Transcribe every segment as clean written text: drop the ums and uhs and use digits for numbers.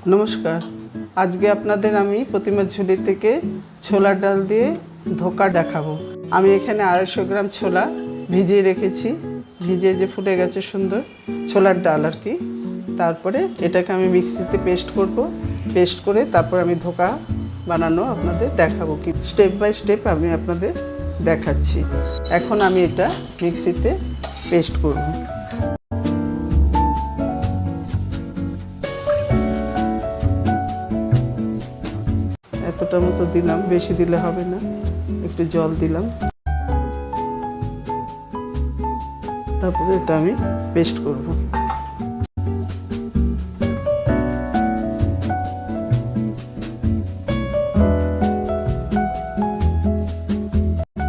নমস্কার। আজকে আপনাদের আমি প্রতিমা ঝুলি থেকে ছোলার ডাল দিয়ে ধোকা দেখাবো। আমি এখানে 250 গ্রাম ছোলা ভিজিয়ে রেখেছি, ভিজিয়ে যে ফুটে গেছে সুন্দর ছোলার ডাল আর কি। তারপরে এটাকে আমি মিক্সিতে পেস্ট করব, পেস্ট করে তারপর আমি ধোকা বানানো আপনাদের দেখাবো, কি স্টেপ বাই স্টেপ আমি আপনাদের দেখাচ্ছি। এখন আমি এটা মিক্সিতে পেস্ট করব। এতটা মতো দিলাম, বেশি দিলে হবে না, একটু জল দিলাম। তারপরে এটা আমি পেস্ট করব।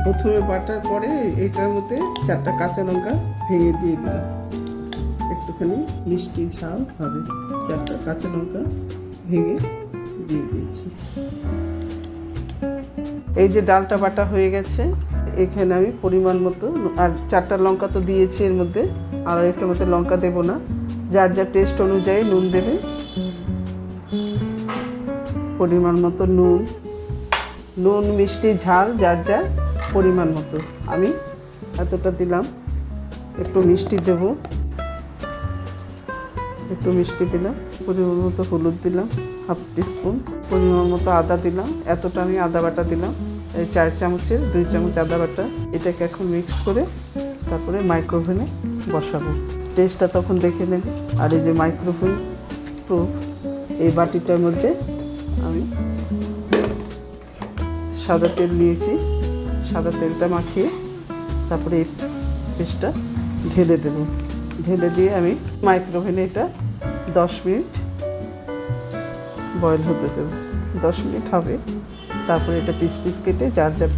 প্রথমে বাটার পরে এটার মধ্যে 4টা কাঁচা লঙ্কা ভেঙে দিয়ে দিলাম, একটুখানি মিষ্টি ঝাল হবে। 4টা কাঁচা লঙ্কা ভেঙে দিয়ে দিয়েছি। এই যে ডালটা বাটা হয়ে গেছে, এখানে আমি পরিমাণ মতো, আর 4টা লঙ্কা তো দিয়েছি এর মধ্যে, আর একটু মতো লঙ্কা দেব না, যার যার টেস্ট অনুযায়ী নুন দেবে। পরিমাণ মতো নুন মিষ্টি ঝাল যার যার পরিমাণ মতো। আমি এতটা দিলাম। একটু মিষ্টি দেব, একটু মিষ্টি দিলাম। পরিমাণ মতো হলুদ দিলাম, 1/2 টিস্পুন। পরিমাণ মতো আদা দিলাম, এতটা আমি আদা বাটা দিলাম। এই 4 চামচের 2 চামচ আদা বাটা। এটাকে এখন মিক্স করে তারপরে মাইক্রোওভেনে বসাবো। টেস্টটা তখন দেখে নেবে। আর এই যে মাইক্রোওভেন প্রুফ এই বাটিটার মধ্যে আমি সাদা তেল নিয়েছি, সাদা তেলটা মাখিয়ে তারপরে এই পেস্টটা ঢেলে দেব। ঢেলে দিয়ে আমি মাইক্রোওভেনে এটা 10 মিনিট বয়েল হতে দেব। 10 মিনিট হবে। তারপরে এটা পিস পিস কেটে যার যার,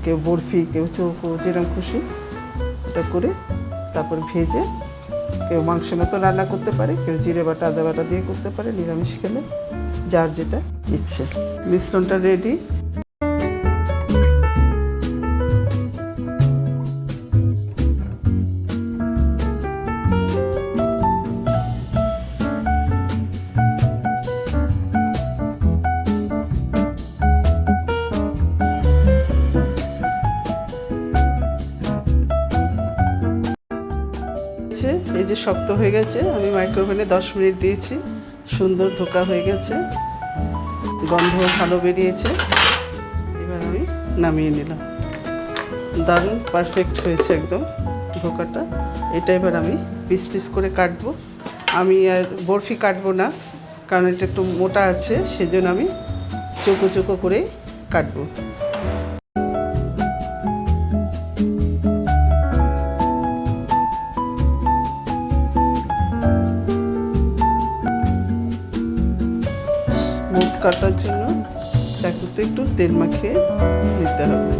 কেউ বরফি, কেউ চৌকো, যেরকম খুশি এটা করে তারপর ভেজে, কেউ মাংস মতো রান্না করতে পারে, কেউ জিরে বাটা আদা বাটা দিয়ে করতে পারে, নিরামিষ খেলে যার যেটা ইচ্ছে। মিশ্রণটা রেডি। এই যে শক্ত হয়ে গেছে, আমি মাইক্রোওভেনে 10 মিনিট দিয়েছি, সুন্দর ধোকা হয়ে গেছে, গন্ধ ভালো বেরিয়েছে। এবার আমি নামিয়ে নিলাম। দারুণ পারফেক্ট হয়েছে একদম ধোকাটা। এটা এবার আমি পিস পিস করে কাটবো। আমি আর বরফি কাটবো না, কারণ এটা একটু মোটা আছে, সেজন্য আমি চৌকো চৌকো করে কাটবো। কাটার জন্য চাকুতে একটু তেল মাখিয়ে নিতে হবে।